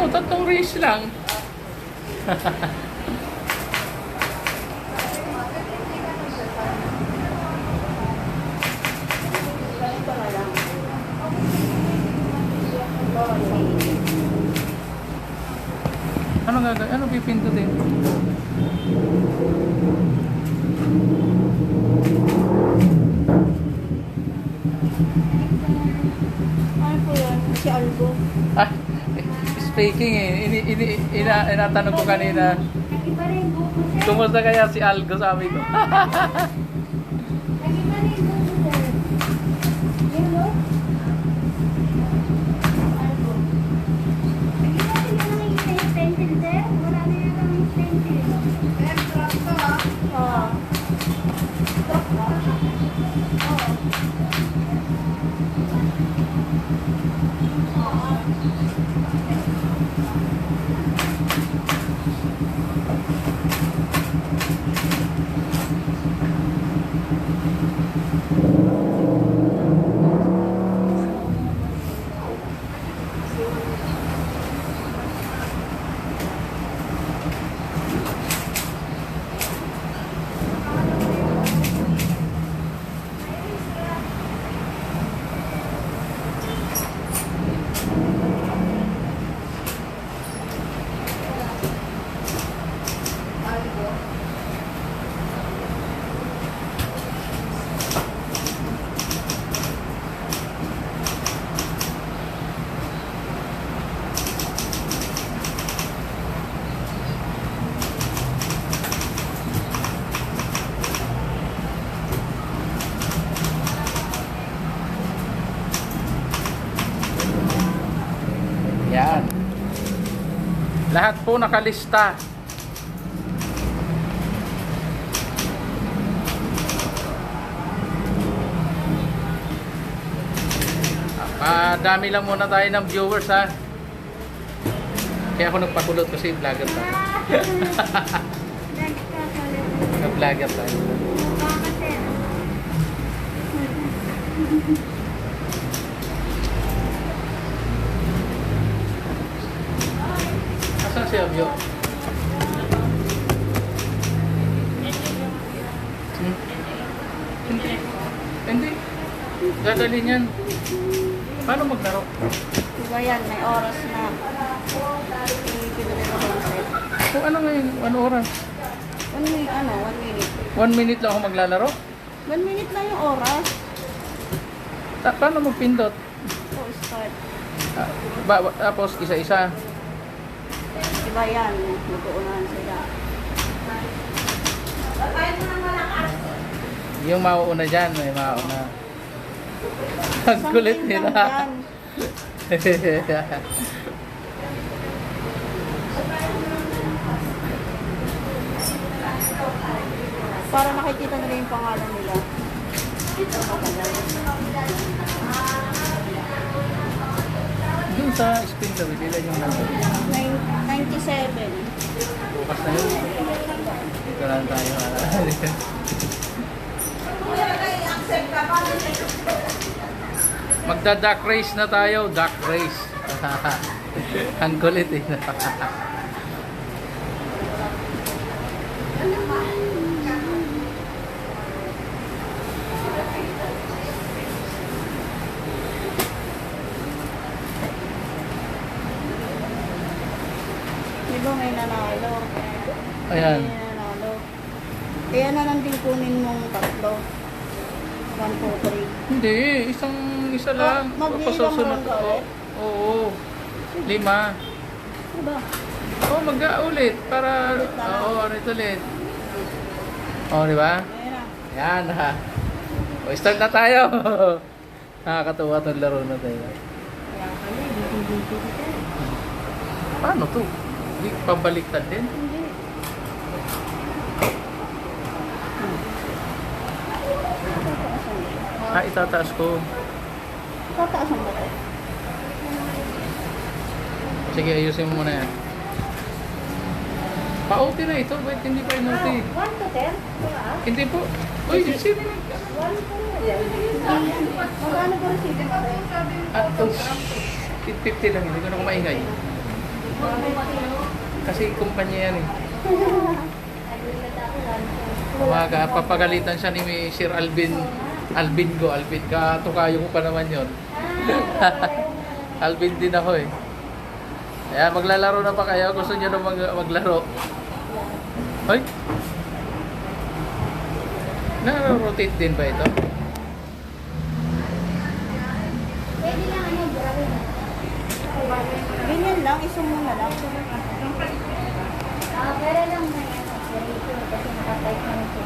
mo, 3 race lang. Ano gagawin? Ano pipindutin? Ano po yun? Si Algo. Ah, speaking inatanong ko kanina, Nag-iba rin yung buko, sir. kumusta kaya si Algo, sabi ko. Nag-iba rin yung buko, sir. Yun, no? Algo. Nag-iba rin yung pencil, sir. Wala na yan ang pencil. Sir, drop to, ah. Oo. Drop ba? Oo. Yan. Lahat po nakalista. Dami lang muna tayo ng viewers, ha. Kaya ako nagpakulot kasi vlogger tayo. Vlogger tayo. Asan si Abyo? Hindi. Dadalhin yan. Paano maglaro? Diba yan, may oras na. Pinili ko lang set. Kung ano ngayon? Ano oras? 1 minute, 1 minute. 1 minute lang ako maglalaro? 1 minute lang yung oras. Paano magpindot? So, start. Tapos isa-isa. Diba yan, mag-uunahan sila. Yung mauuna dyan, may mauuna. Ang kulit nila. Para nakikita nila yung pangalan nila. Yung sa spin daw, ilan yung nandun? 97. Bukas na yun. Dito lang tayo. Magda-duck race na tayo. Duck race. Ang kulit eh. Diba may nanalo? Ayan. May nanalo. Kaya na lang din kunin mong tatlo. 1, 2, 3. Hindi, isa lang. Mag-iilang round ka ulit? Oo. 5. Diba? Oo, mag-ulit. Para, oo, ulit ulit. Oo, di ba? Ayan na. Yan ha. O, start na tayo. Nakakatuwa itong laro na tayo. Kaya kami, dito. Paano to? Hindi pabaliktad din? Hindi. Itataas ko. Tataas ang bato. Sige, ayusin mo muna yan. Pa-OT na ito. Wait, hindi pa inuti. 1 to 10? Hindi po. Uy, sino yun? 1 Magkano ba receiving mo? At, 50 lang. Hindi ko na kumaingay. 1 Kasi kumpanya yan eh. Papagalitan siya ni Sir Alvin. Alvin katukayo ko pa naman yon. Alvin din ako eh. Ayan, maglalaro na pa kayo? Gusto nyo na maglaro? Ay? Na-rotate din ba ito? Pwede lang ano, gawin. Ganyan lang, isumo na lang. Pero lang na yan. Kasi nakatype na ito.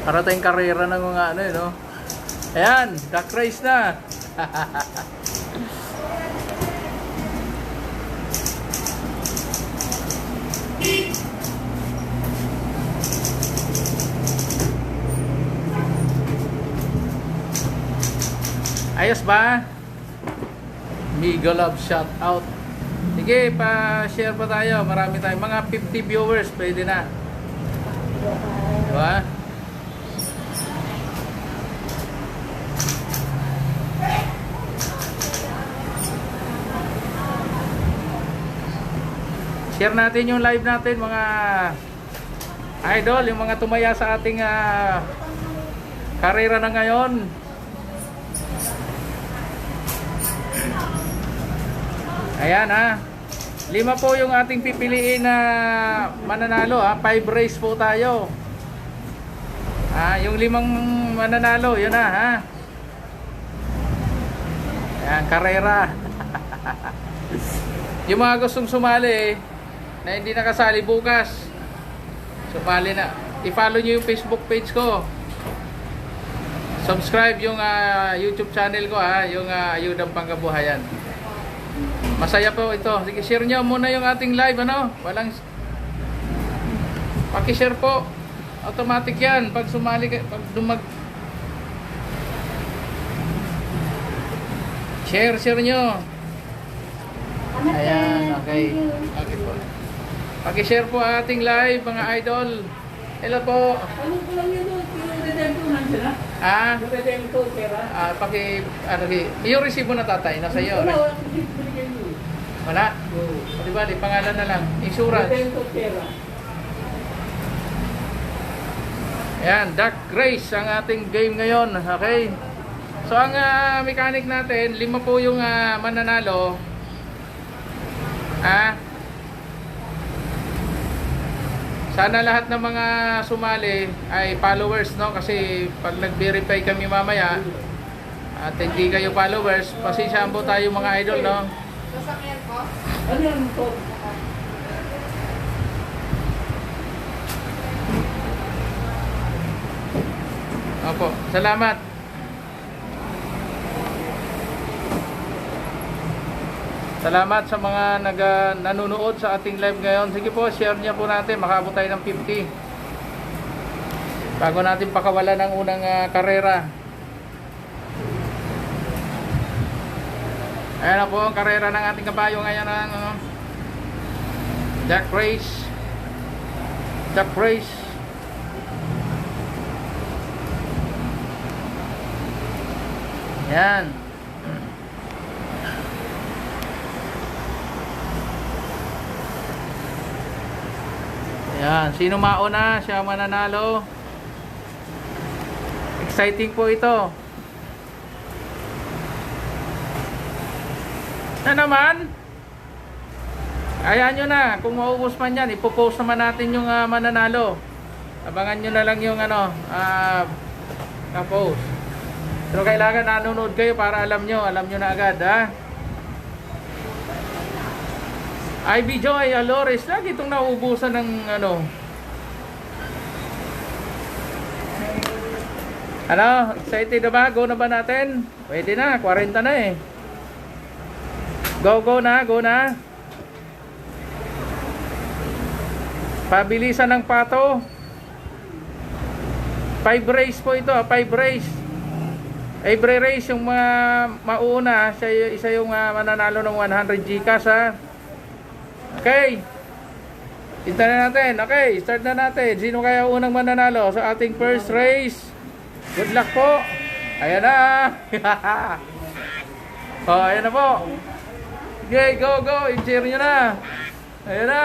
Para tayong karera ng mga ano eh, no? Ayan, duck race na! Ayos ba? Mega love shout out. Sige, pa-share pa tayo. Marami tayong mga 50 viewers, pwede na. Diba? Share natin yung live natin mga idol, yung mga tumaya sa ating karera na ngayon. Ayan ha. 5 po yung ating pipiliin na mananalo ha. 5 race po tayo. Yung 5 mananalo, yun na ha. Ayan, karera. Yung mga gustong sumali na hindi nakasali bukas, sumali na. I-follow nyo yung Facebook page ko. Subscribe yung YouTube channel ko ha. Yung Ayudang Pangkabuhayan. Masaya po ito. Sige, share nyo muna yung ating live, ano? Paki-share po. Automatic yan. Pag sumali ka, pag share nyo. Ayan, okay. Okay po. Paki-share po ang ating live, mga idol. Hello po. Ano ko lang yun doon? Yung redemption nandiyan na? Yung redemption, pera? Yung resibo na tatay, nasa iyo. Wala, binigyan mo. Wala? O diba, di pangalan na lang. Insurance. Redemption, pera. Ayan, duck race ang ating game ngayon. Okay? So, ang mechanic natin, 5 po yung mananalo. Sana lahat ng mga sumali ay followers, no? Kasi pag nag-verify kami mamaya at hindi kayo followers, pasensyahan po tayo mga idol, no? Ano yan po? Opo, salamat. Salamat sa mga nanonood sa ating live ngayon. Sige po, share niya po natin. Makaabot tayo ng 50. Bago natin pakawalan ng unang karera. Ayan na po ang karera ng ating kabayo ngayon ng duck race. Duck race. Yan. Yan, sino mauna, siya mananalo. Exciting po ito. Na naman? Ayan nyo na, kung maubos man yan, ipopost naman natin yung mananalo. Abangan nyo na lang yung post. Pero kailangan nanonood kayo para alam nyo na agad ha. Ivy Joy Alores, lagi itong nauubusan ng excited na ba? Go na ba natin? Pwede na, 40 na eh. Go na. Pabilisan ng pato. 5 race po ito, 5 race. Every race yung mga mauna, isa yung mananalo ng 100 Gcash ha. Okay. Hintayin na natin. Okay, start na natin. Sino kaya unang mananalo sa ating first race? Good luck po. Ayan na. Oh, ayan na po. Okay, go, go. I-cheer nyo na. Ayan na.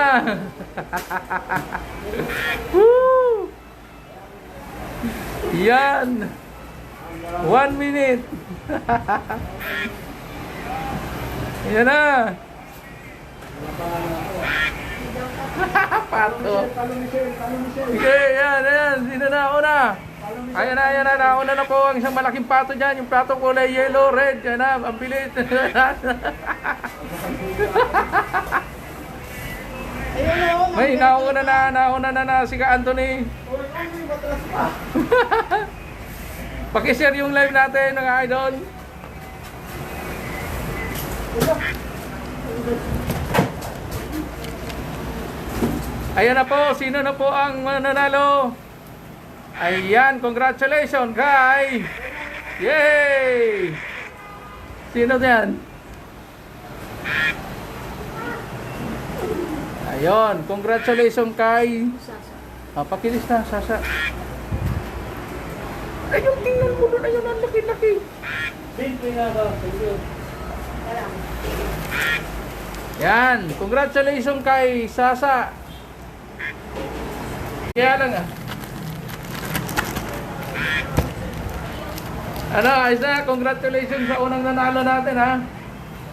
Woo! Yan. 1 minute. Ayan na. Pato. Okay, yan, yan. Sino na una? Ayan na, ayan na. Nauna na po ang isang malaking pato dyan. Yung pato kulay yellow, red. Yan na, ang bilis. May nauna na si Ka Anthony. Pakishare yung live natin mga idol. Ayan na po, sino na po ang mananalo? Ayan, congratulations kay... Yay! Sino yan? Ayun, congratulations kay... pakilis na, Sasa. Ayun, tingnan mo doon, ayun, ang laki-laki. Yan, congratulations kay Sasa. Kaya lang Ano, Isa, congratulations sa unang nanalo natin ha.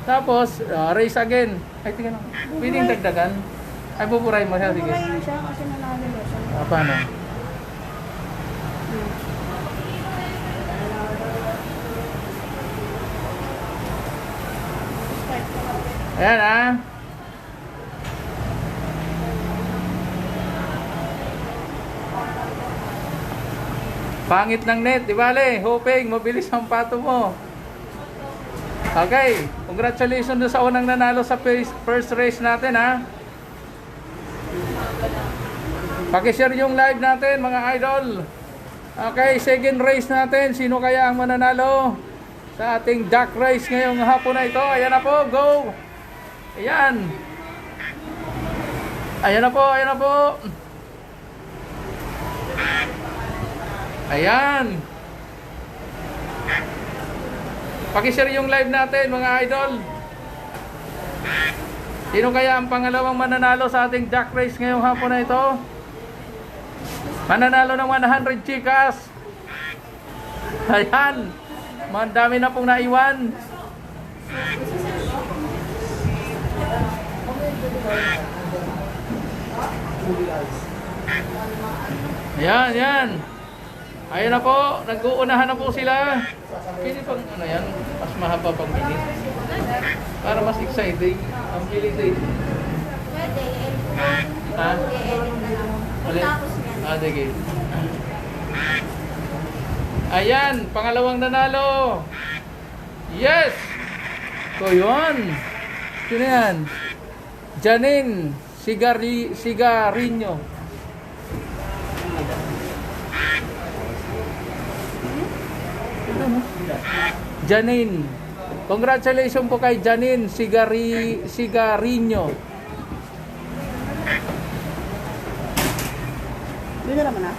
Tapos, race again. Ay, tingnan mo. Pwedeng dagdagan. Ay, pupuray mo siya. Sige. Pupuray mo siya kasi nanalo na siya. Paano? Ayan ha. Pangit ng net, di bale? Hoping, mabilis ang pato mo. Okay, congratulations doon sa unang nanalo sa first race natin ha. Pakishare yung live natin mga idol. Okay, second race natin. Sino kaya ang mananalo sa ating duck race ngayong hapon na ito? Ayan na po, go! Ayan. Ayan na po, ayan na po. Ayan. Pakishare yung live natin mga idol. Sino kaya ang pangalawang mananalo sa ating duck race ngayong hapon na ito? Mananalo ng 100 chikas. Ayan. Madami na pong naiwan. Ayan, ayan. Ayan na po, nag-uunahan na po sila. Pwede pang ano yan, mas mahaba pang minute. Para mas exciting. Ang bilis eh. Pwede, Ha? i-edit na lang. Ulit? Tapos yan. Sige. Ayan, pangalawang nanalo. Yes! So yun. Sino yan? Janine Sigarinho. Janine. Congratulations po kay Janine Sigarinho. Dito naman na.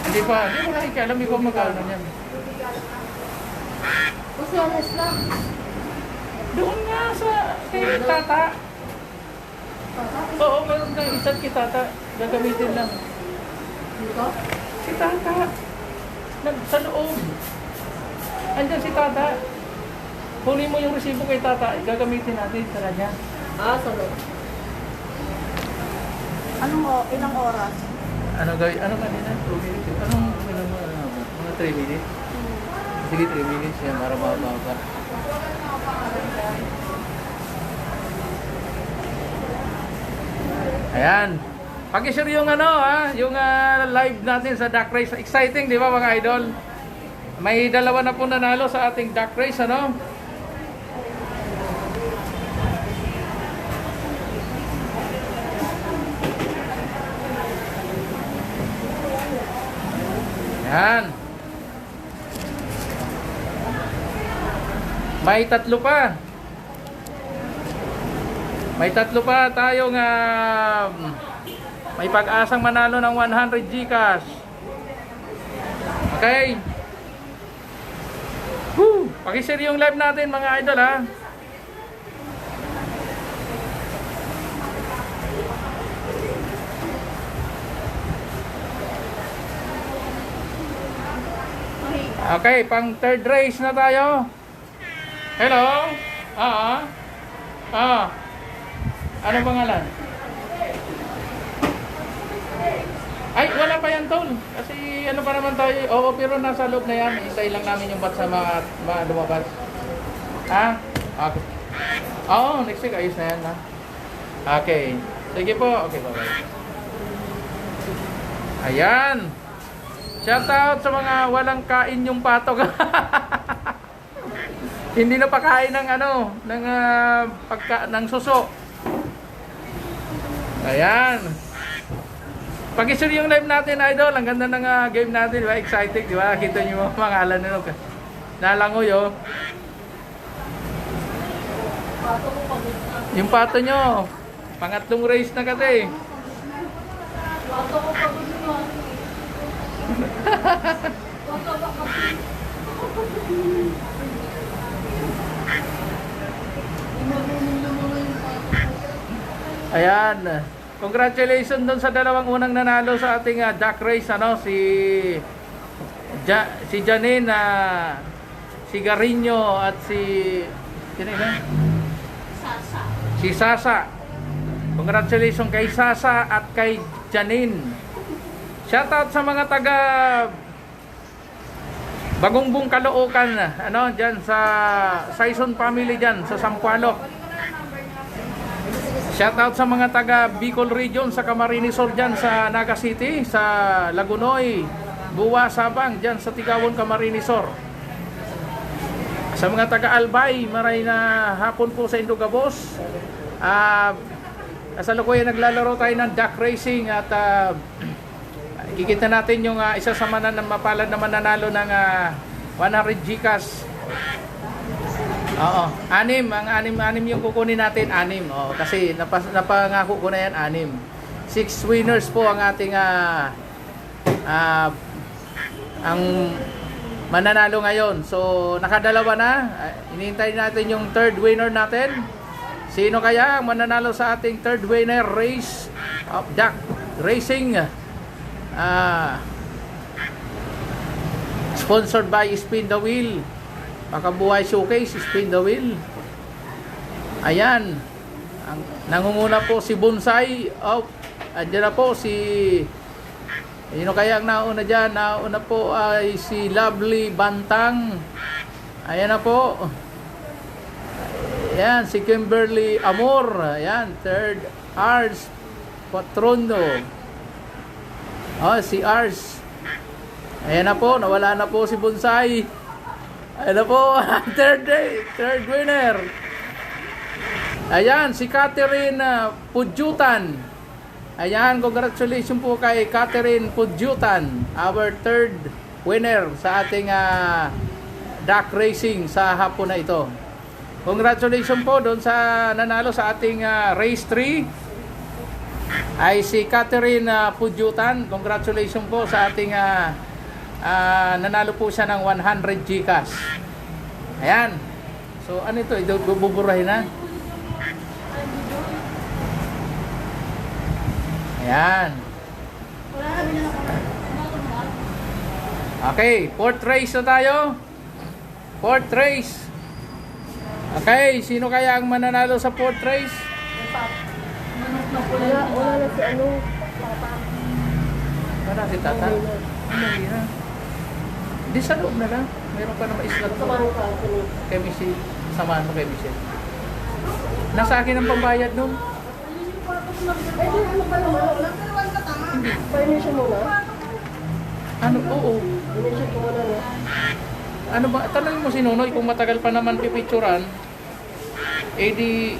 Hindi pa nakikialam ko magkano niyan. Kasi honest lang. Doon nga sa kay Tata. Oo, meron kang isang kay Tata. Gagamitin lang. Dito? Si Tata. Sa loob. Andiyan si Tata. Kunin mo yung resibo kay Tata. Gagamitin natin sa kanya. Sa loob. Ilang oras? Ano gawin? Ano kanina? 2 minutes. Anong mga 3 minutes? Sige, 3 minutes yan. Para mababa. Ayan. Pag-share yung yung live natin sa duck race. Exciting, di ba mga idol? May dalawa na po nanalo sa ating duck race, ano? Ayan. May tatlo pa. May tatlo pa tayong may pag-asang manalo ng 100 Gcash. Okay. Woo! Pakishare yung live natin mga idol ha. Okay, pang third race na tayo. Hello? Ano pangalan? Ay, wala pa yan, tol. Kasi ano pa naman tayo. Oo, pero nasa loob na yan. Hintay lang namin yung batch sa mga lumabas. Ha? Okay. Oo, next week ayos na yan, ha? Okay. Sige po. Okay, bye-bye. Ayan. Shoutout sa mga walang kain yung patok. Hindi na pakain ng ano, ng suso. Ayan. Pag-share yung live natin, idol. Ang ganda ng game natin, di ba? Excited, di ba? Kita niyo mga pangalan nyo. Nalangoy, oh. Yung pato nyo. Pangatlong race na kasi. Ayan. Congratulations doon sa dalawang unang nanalo sa ating duck race, ano, si Janine, si Garinho at sino yun? Si Sasa. Congratulations kay Sasa at kay Janine. Shoutout sa mga taga Bagongbong Caloocan, ano, diyan sa Saison family diyan sa Sampaloc. Shoutout sa mga taga Bicol region sa Camarines Sur diyan sa Naga City, sa Lagunoy, Buwa, Sabang diyan sa Tigawon, Camarines Sur. Sa mga taga Albay, maray na hapon po sa Indogabos. Kasalukuyan naglalaro tayo ng duck racing at kikita natin yung isa sa mapalad na mananalo ng 100 GCash. Oo, anim yung kukunin natin, anim. Oo, kasi napangako ko na yan, anim. 6 winners po ang ating ang mananalo ngayon. So, nakadalawa na. Hinihintay natin yung third winner natin. Sino kaya ang mananalo sa ating third winner race of duck racing? Sponsored by Spin the Wheel. Makabuhay Showcase, Spin the Wheel. Ayan. Nangunguna po si Bonsai. Andiyan na po si... Sino kaya ang nauna dyan? Nauna po ay si Lovely Bantang. Ayan na po. Ayan, si Kimberly Amor. Ayan, third. Ars Patrono. Si Ars. Ayan na po, nawala na po si Bonsai. Ayan na po, third winner. Ayan, si Catherine Pudjutan. Ayan, congratulations po kay Catherine Pudjutan, our third winner sa ating duck racing sa hapon na ito. Congratulations po doon sa nanalo sa ating race 3. Ay si Catherine Pudjutan. Congratulations po sa ating nanalo po siya ng 100 GCash. Ayan. So ano ito? Buburahin na. Ayan. Okay, fourth race na tayo. Fourth race. Okay, sino kaya ang mananalo sa fourth race? Wala na si ano. Wala si Tata. Hindi na. Di sa loob na lang. Meron pa na ma-slot ko. Kay Michelle. Samahan mo kay Michelle. Nasa akin ang pambayad nun. Ano ba naman? Nagkaroon ka tama? Hindi. Permission muna? Ano? Oo. Permission ko muna na. Ano ba? Tanong mo si Nonoy kung matagal pa naman pipicturan. Eh di...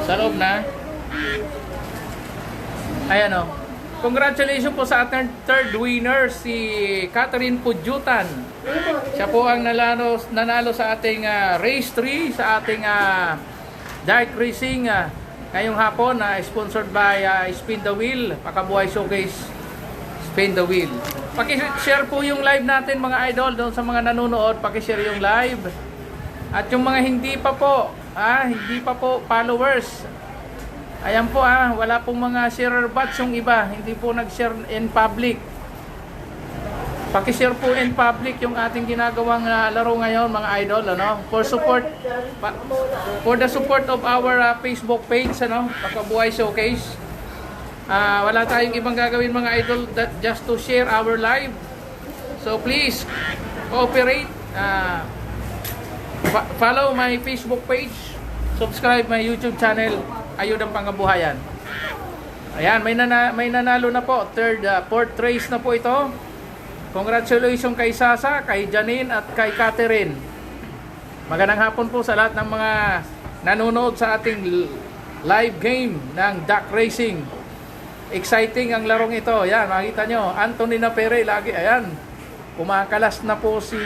Sa loob na. Ayan o. Congratulations po sa ating third winner, si Catherine Pudjutan. Siya po ang nanalo sa ating race 3, sa ating duck racing ngayong hapon, sponsored by Spin the Wheel, Makabuhay Showcase, Spin the Wheel. Paki-share po yung live natin mga idol doon sa mga nanonood, paki-share yung live. At yung mga hindi pa po followers. Ayan po wala pong mga sharer bots yung iba, hindi po nag-share in public. Paki-share po in public yung ating ginagawang laro ngayon mga idol, ano? For the support of our Facebook page, ano? Pakabuhay Showcase. Wala tayong ibang gagawin mga idol just to share our live. So please cooperate, follow my Facebook page, subscribe my YouTube channel, Ayudang Pangabuhayan. Ayan, may nanalo na po, fourth race na po ito. Congratulations kay Sasa, kay Janine at kay Catherine. Magandang hapon po sa lahat ng mga nanonood sa ating live game ng duck racing. Exciting ang larong ito. Ayan, makita nyo. Anthony Napere lagi. Ayan. Kumakalas na po si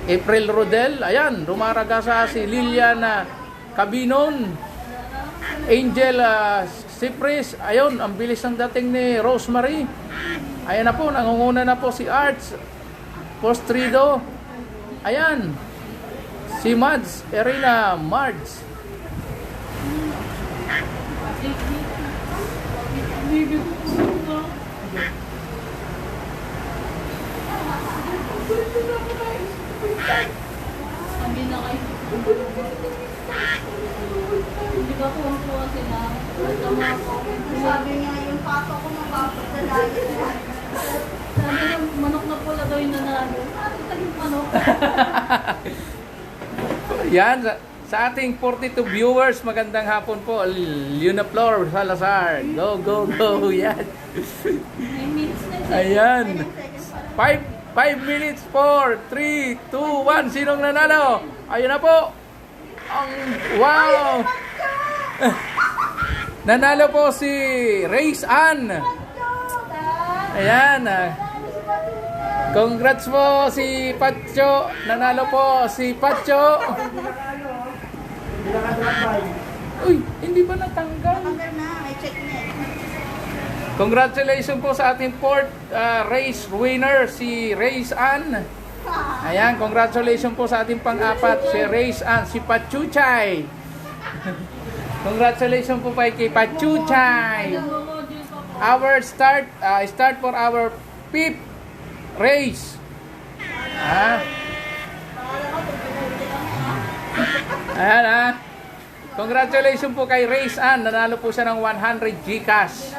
April Rodel. Ayan. Rumaragasa si Liliana Cabinon. Angel Cypress. Ayun. Ang bilis ng dating ni Rosemary. Ayan na po. Nangunguna na po si Arts Postrido. Ayan. Si Mads Erina Mards. Hindi na kayo. Hindi ba kuha sila? Sabi niya yung pato ko mapapadalayan na. Sabi niya manok na pula daw yung nanalo. Ito yung manok. Yan, sa ating 42 viewers, magandang hapon po. Luna Flor Salazar. Go, go, go. Yan. May minutes na siya. Ayan. 5 minutes, 4, 3, 2, 1. Sinong nanalo? Ayun na po. Wow. Nanalo po si Race Ann. Ayan. Congrats po si Pacho. Nanalo po si Pacho. Uy, hindi ba natanggal? Congratulations po sa ating fourth race winner, si Race Ann. Ayan, congratulations po sa ating pang-apat, si Race Ann, si Pachuchay. Congratulations po kay Pachuchay. Our start for our fifth race. Ayan Congratulations po kay Race Ann. Nanalo po siya ng 100 GCash.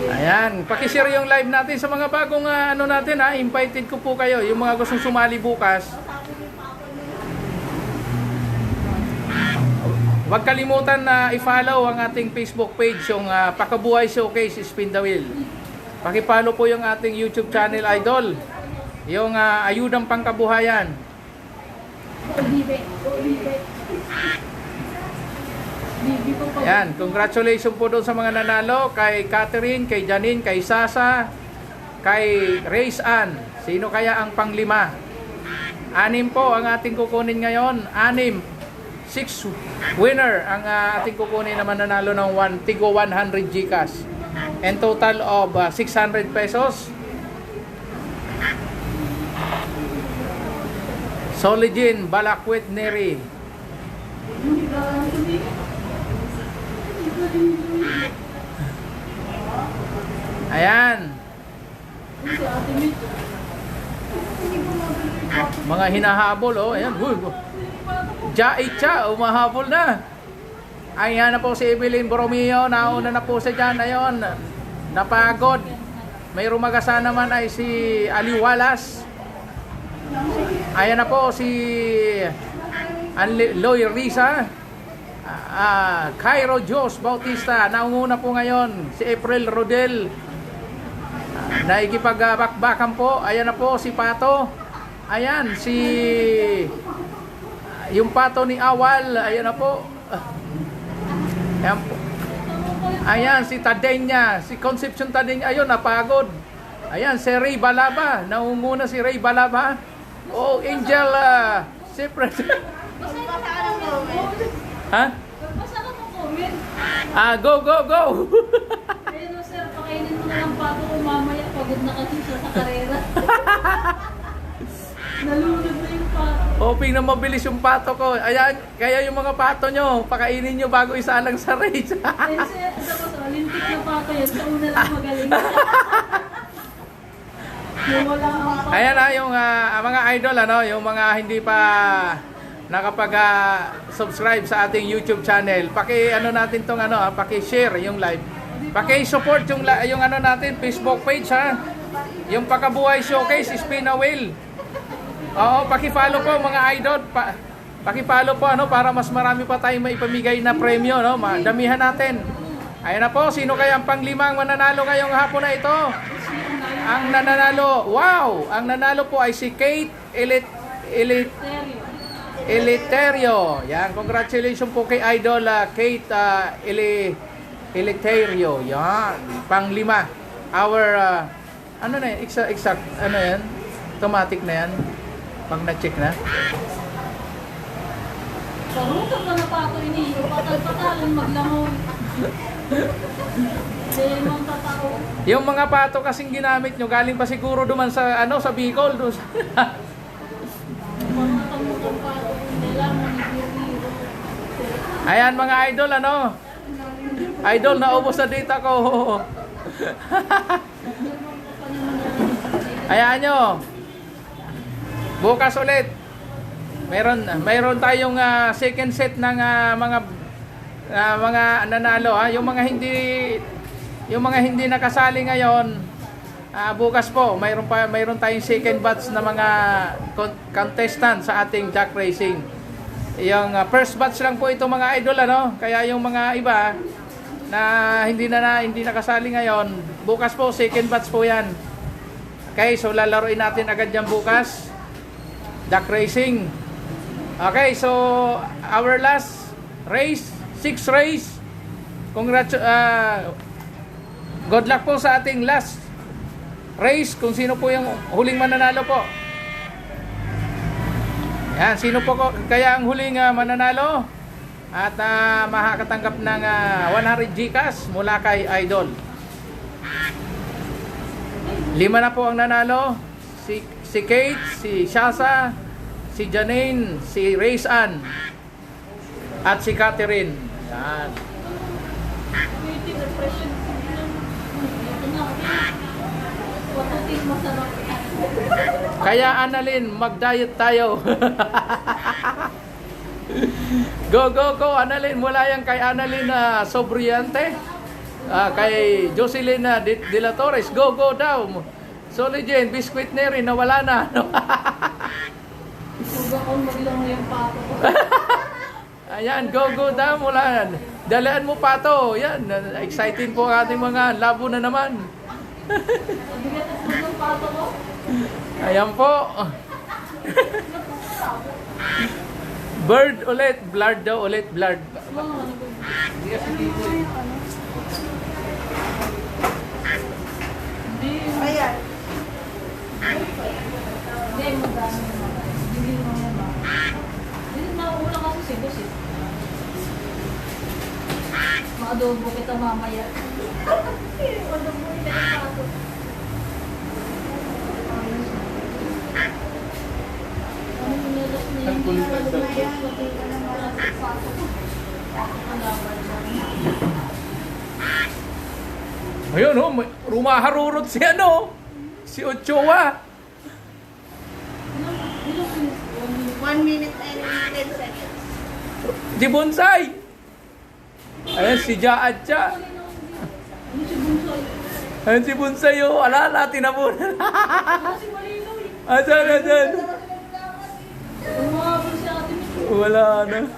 Ayan, paki-share yung live natin sa mga bagong natin invited ko po kayo, yung mga gustong sumali bukas. Huwag kalimutan na i-follow ang ating Facebook page, yung Pakabuhay Showcase Spin the Wheel. Paki-follow po yung ating YouTube channel idol, yung Ayudang Pangkabuhayan. Ayan, congratulations po doon sa mga nanalo, kay Catherine, kay Janine, kay Sasa, kay Race Ann. Sino kaya ang panglima? 6 po ang ating kukunin ngayon. 6 winner ang ating kukunin naman nanalo ng 100 GCash. And total of 600 pesos. Soligin Balakwet Neri. Ayan. Mga hinahabol ayan. Jaicha, umahabol na. Ayan na po si Evelyn Borromeo, nauna na po siya dyan. Ayun, napagod. May rumagasa naman ay si Ali Wallace. Ayan na po si Loy Risa. Cairo Jos Bautista. Naunguna po ngayon si April Rodel. Naikipag-bakbakan po. Ayan na po si Pato. Ayan si yung Pato ni Awal. Ayan na po. Ayan po. Ayan si Tadenya, si Concepcion Tadenya. Ayun, napagod. Ayan si Ray Balaba. Naunguna si Ray Balaba. Oh, Angel Cypress. Ha? gawin. Go, go, go! Pero sir, pakainin mo na lang pato ko mamaya. Pagod na kasi siya sa karera. Nalunod na yung pato. Hoping na mabilis yung pato ko. Ayan, kaya yung mga pato nyo, pakainin nyo bago isalang sa race. Eh, sir, tapos, lintik na pato yan. Sa una lang magaling. Wala ang pato. Ayan yung mga idol, yung mga hindi pa nakapag-subscribe sa ating YouTube channel. Natin tong paki-share yung live. Paki-support yung natin Facebook page ha. Yung Pakabuhay Showcase Spin a Wheel. Oo, paki-follow po mga idol. Paki-follow po para mas marami pa tayong maipamigay na premyo, no? Damihan natin. Ayan na po, sino kaya ang panglimang mananalo ngayong hapon na ito? Ang nananalo, wow! Ang nanalo po ay si Kate Eliterio. Yan, congratulations po kay Idol Kate Eliterio. Yan, panglima. Our, exact, yan? Automatic na yan. Pag na-check na. Sarutang ka na pato ini. Patal-patalan maglamon. Demon tatao. Yung mga pato kasing ginamit nyo, galing pa siguro duman sa, sa Bicol. Doon. Pangatamutan pato. Hindi lang manibiro. Ayan mga idol, Idol, naubos na data ko. Ayan nyo. Bukas ulit. Mayroon tayong second set ng mga nanalo yung mga hindi nakasali ngayon. Bukas po mayroon tayong second batch na mga contestant sa ating Jack Racing. Yung first batch lang po ito mga idol kaya yung mga iba na hindi nakasali ngayon, bukas po second batch po yan. Okay, so lalaroin natin agad yan bukas. Jack Racing. Okay, so our last race, 6th race. Good luck po sa ating last race. Kung sino po yung huling mananalo po. Yan, sino po kaya ang huling mananalo? At makakatanggap ng 100 Gcash mula kay Idol. 5 na po ang nanalo. Si Kate, si Shasa, si Janine, si Race Ann, at si Catherine. Yan. Waiting depression. Ito na. Patutin masarap. Kaya Annalyn, mag-diet tayo. Go, go, go Annalyn. Mula yan kay Annalyn Sobriante, kay Jocelyn De La Torres. Go, go daw. Soligen, biscuit na rin, nawala na. Huwag akong maglang yung pato ko. Ayan, go, go daw mula. Dalaan mo pato. Yan, exciting po ang ating mga labo na naman. Mabigat at yung pato ko. Ayan po. Bird ulit, blurred daw ulit, blurred. Ayan. Hindi, magdami naman. Hindi mo naman. Hindi na ulang kasi si Boss eh. Maadobo kita mamaya. Maadobo kita yung pato. Ano yung nilas na yun? Hindi ka lumaya. Hindi ka na malasang pato ko. Kalaban siya. Ayun, rumaharurot si si Ochoa. 1 minute and 10 seconds. Si Bonsai. Ayan, si Jaadja. Ano si Bunsoy? Ayan si Bonsai, ala natin na po. Ano si Malinoy? Asan. Umabot si ate mo. Wala na.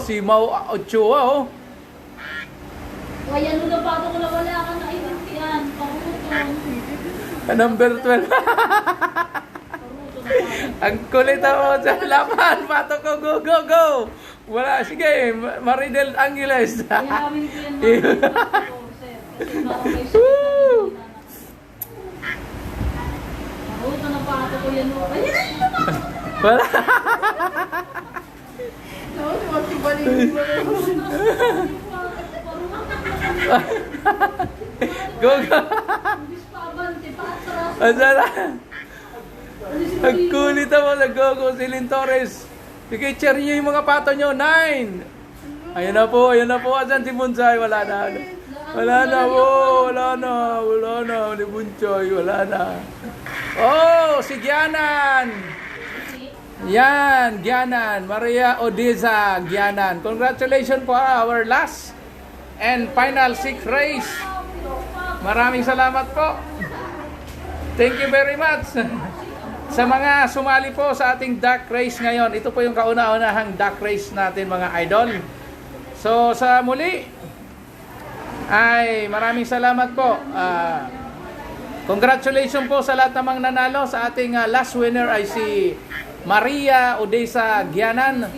Si Mau Ochoa, Kaya nung napato ko na wala ka na identiyan. Pakuton. Number 12. Ang kulit ako sa laban. Pato ko, go, go, go. Wala, sige, Maridel Angeles. Kaya namin ko yan mga pato, sir. Kasi parang may sakit na Pakuton na pato ko yan. Ayan na yung pato ko na. Wala. No, Go, go. Asala. Ang kulit mo, nag-go, Celine Torres. I-share niyo yung mga pato nyo. 9. Ayun na po. Asan si Bonsai? Wala na. Wala na. Ni Bunchoy, wala na. Oh, si Gianan. Yan, Gianan. Maria Odeza Gianan. Congratulations po, our last and final 6 race. Maraming salamat po. Thank you very much. Sa mga sumali po sa ating duck race ngayon, ito po yung kauna-unahang duck race natin mga idol. So sa muli, ay maraming salamat po. Congratulations po sa lahat namang nanalo. Sa ating last winner ay si Maria Odessa Gianan.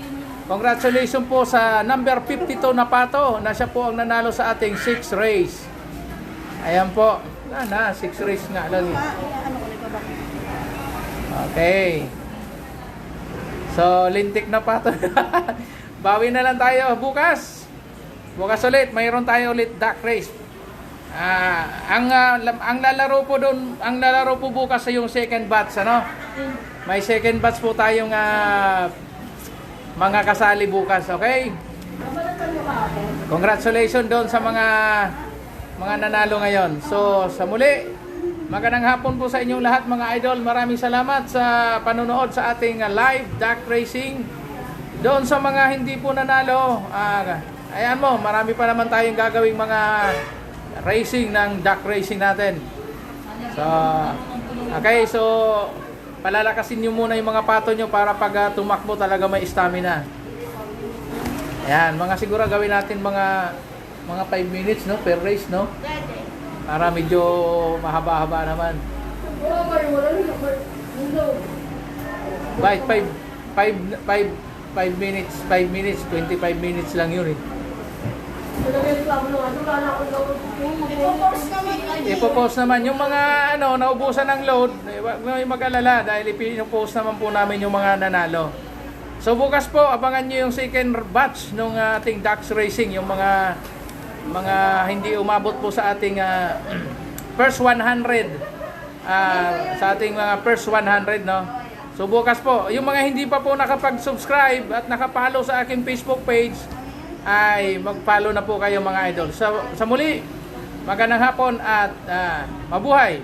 Congratulations po sa number 52 na pato na siya po ang nanalo sa ating 6 race. Ayan po. 6 race nga lang. Okay. So, lintik na pato. Bawi na lang tayo bukas. Bukas ulit, mayroon tayo ulit duck race. Ang lalaro po doon, ang lalaro po bukas sa yung second batch, ano? May second batch po tayong mga kasali bukas, okay? Congratulations doon sa mga nanalo ngayon. So, sa muli, magandang hapon po sa inyong lahat mga idol. Maraming salamat sa panonood sa ating live duck racing. Doon sa mga hindi po nanalo, ayan mo, marami pa naman tayong gagawing mga racing ng duck racing natin. So, okay, so palalakasin nyo muna yung mga pato nyo para pag tumakbo talaga may stamina. Ayan, mga siguro gawin natin mga 5 minutes, no, per race, no? Para medyo mahaba-haba naman. Bye, 5 minutes, 25 minutes lang yun eh. Ipo-post naman yung mga naubusan ng load, huwag mo mag-alala dahil ipo-post naman po namin yung mga nanalo. So bukas po abangan nyo yung second batch ng ating ducks racing, yung mga hindi umabot po sa ating first 100 sa ating mga first 100, no. So bukas po yung mga hindi pa po nakapag-subscribe at nakapollow sa aking Facebook page ay mag-follow na po kayo mga idol. Sa muli, magandang hapon at mabuhay.